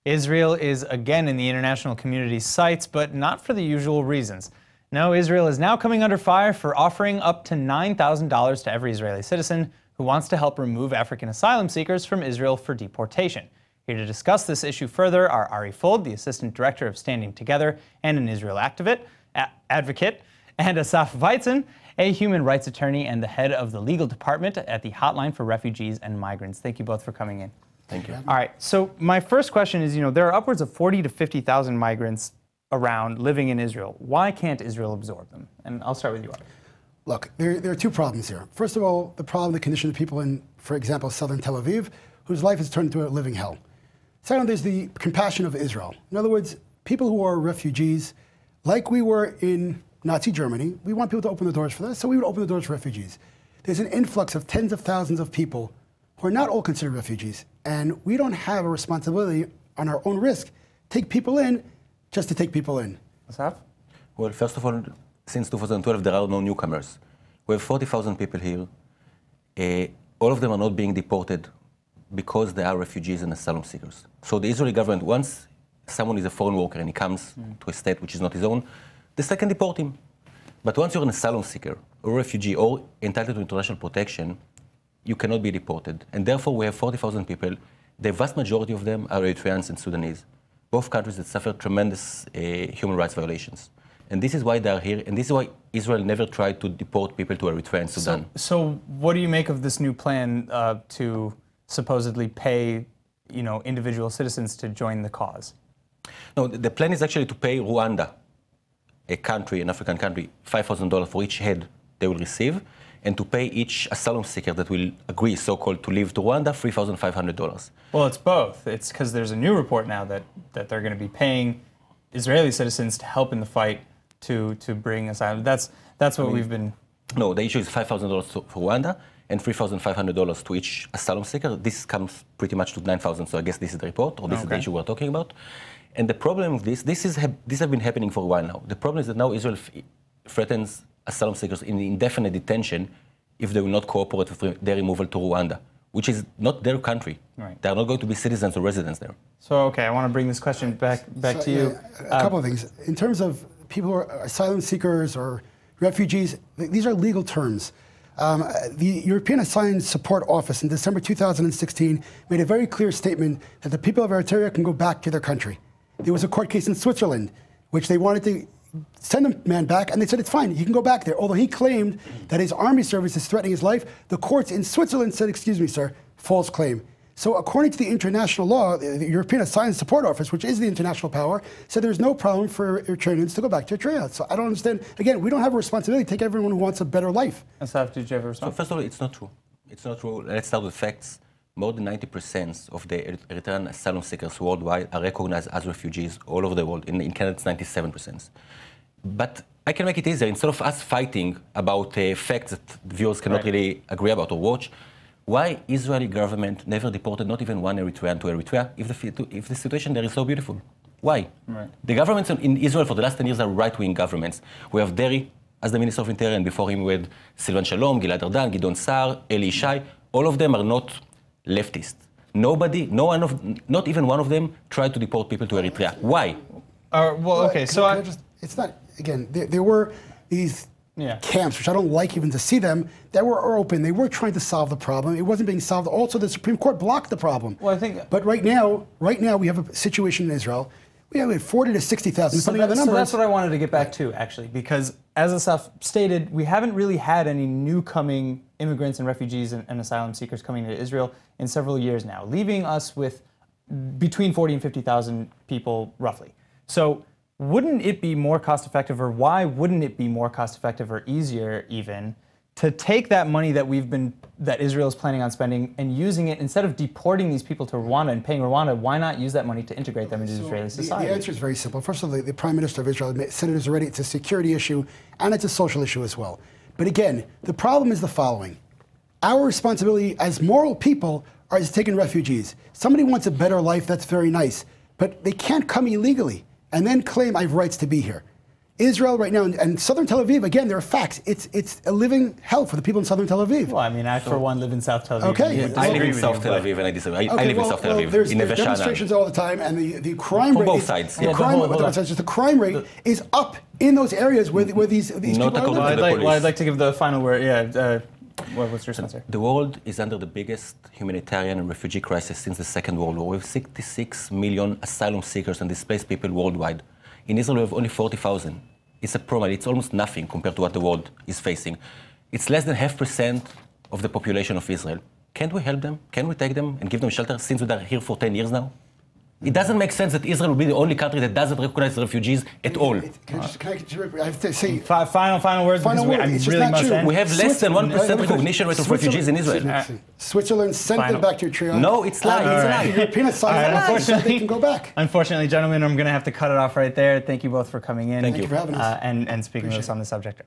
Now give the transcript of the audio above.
Israel is again in the international community's sights, but not for the usual reasons. No, Israel is now coming under fire for offering up to $9,000 to every Israeli citizen who wants to help remove African asylum seekers from Israel for deportation. Here to discuss this issue further are Ari Fuld, the Assistant Director of Standing Together and an Israel advocate, and Asaf Weitzen, a human rights attorney and the head of the legal department at the Hotline for Refugees and Migrants. Thank you both for coming in. Thank you. All right, so my first question is, there are upwards of 40 to 50,000 migrants around living in Israel. Why can't Israel absorb them? And I'll start with you, Ari. Look, there are two problems here. First of all, the problem, the condition of people in, for example, southern Tel Aviv, whose life has turned into a living hell. Second, there's the compassion of Israel. In other words, people who are refugees, like we were in Nazi Germany, we want people to open the doors for that, so we would open the doors for refugees. There's an influx of tens of thousands of people who are not all considered refugees, and we don't have a responsibility on our own risk take people in just to take people in. Asaf? Well, first of all, since 2012, there are no newcomers. We have 40,000 people here. All of them are not being deported because they are refugees and asylum seekers. So the Israeli government, once someone is a foreign worker and he comes to a state which is not his own, they still can deport him. But once you're an asylum seeker or refugee or entitled to international protection, you cannot be deported. And therefore, we have 40,000 people. The vast majority of them are Eritreans and Sudanese, both countries that suffer tremendous human rights violations. And this is why they are here, and this is why Israel never tried to deport people to Eritrea and Sudan. So what do you make of this new plan to supposedly pay, individual citizens to join the cause? No, the plan is actually to pay Rwanda, a country, an African country, $5,000 for each head they will receive, and to pay each asylum seeker that will agree, so-called, to leave to Rwanda, $3,500. Well, it's both. It's because there's a new report now that they're going to be paying Israeli citizens to help in the fight to bring asylum. That's what we've been... No, the issue is $5,000 for Rwanda and $3,500 to each asylum seeker. This comes pretty much to $9,000, so I guess this is the report, or this is the issue we're talking about. And the problem with this has been happening for a while now. The problem is that now Israel threatens asylum seekers in indefinite detention if they will not cooperate with their removal to Rwanda, which is not their country. Right. They are not going to be citizens or residents there. So, okay, I want to bring this question back to you. A couple of things. In terms of people who are asylum seekers or refugees, these are legal terms. The European Asylum Support Office in December 2016 made a very clear statement that the people of Eritrea can go back to their country. There was a court case in Switzerland, which they wanted to send a man back, and they said, it's fine, he can go back there. Although he claimed that his army service is threatening his life, the courts in Switzerland said, excuse me, sir, false claim. So according to the international law, the European Asylum Support Office, which is the international power, said there's no problem for Eritreans to go back to Eritrea. So I don't understand. Again, we don't have a responsibility to take everyone who wants a better life. Asaf, did you have a response? So first of all, it's not true. It's not true. Let's start with facts. More than 90% of the Eritrean asylum seekers worldwide are recognized as refugees all over the world. In Canada, it's 97%. But I can make it easier. Instead of us fighting about facts that viewers cannot really agree about or watch, why Israeli government never deported not even one Eritrean to Eritrea if the situation there is so beautiful? Why? Right. The governments in Israel for the last 10 years are right-wing governments. We have Deri as the Minister of Interior, and before him we had Silvan Shalom, Gilad Erdan, Gidon Saar, Eli Yishai. All of them are not leftist. Not even one of them tried to deport people to Eritrea. Why? Well, okay, it's not, again, there were these camps, which I don't like even to see them, that were open. They were trying to solve the problem. It wasn't being solved. Also, the Supreme Court blocked the problem. Well, I think... But right now we have a situation in Israel. We have 40 to 60,000, depending on the numbers. So that's what I wanted to get back to, actually, because as Asaf stated, we haven't really had any new coming immigrants and refugees and asylum seekers coming to Israel in several years now, leaving us with between 40 and 50,000 people, roughly. So wouldn't it be more cost-effective, or why wouldn't it be more cost-effective or easier even to take that money that Israel is planning on spending and using it, instead of deporting these people to Rwanda and paying Rwanda, why not use that money to integrate them into Israeli society? The answer is very simple. First of all, the Prime Minister of Israel said it is already, it's a security issue and it's a social issue as well. But again, the problem is the following. Our responsibility as moral people is taking refugees. Somebody wants a better life, that's very nice, but they can't come illegally and then claim I have rights to be here. Israel right now and southern Tel Aviv, again, there are facts. It's a living hell for the people in southern Tel Aviv. Well, I mean, I, for one, live in South Tel Aviv. Okay. And I live in South Tel Aviv and I disagree. I live in South Tel Aviv, there's in Neve demonstrations Sha'anan. all the time, and the crime rate... both sides. The crime rate is up in those areas where these people are living. I'd like to give the final word. Yeah. What's your response here? The world is under the biggest humanitarian and refugee crisis since the Second World War. We have 66 million asylum seekers and displaced people worldwide. In Israel, we have only 40,000. It's a problem. It's almost nothing compared to what the world is facing. It's less than 0.5% of the population of Israel. Can't we help them? Can we take them and give them shelter since they're here for 10 years now? It doesn't make sense that Israel will be the only country that doesn't recognize refugees at all. I have to say... Final words, because I really must end. We have less than 1% recognition rate of refugees in Israel. Switzerland sent them back to Eritrea. No, it's lie. It's a lie. European asylum said they can go back. Unfortunately, gentlemen, I'm going to have to cut it off right there. Thank you both for coming in. Thank you for having us. And speaking with us on the subject.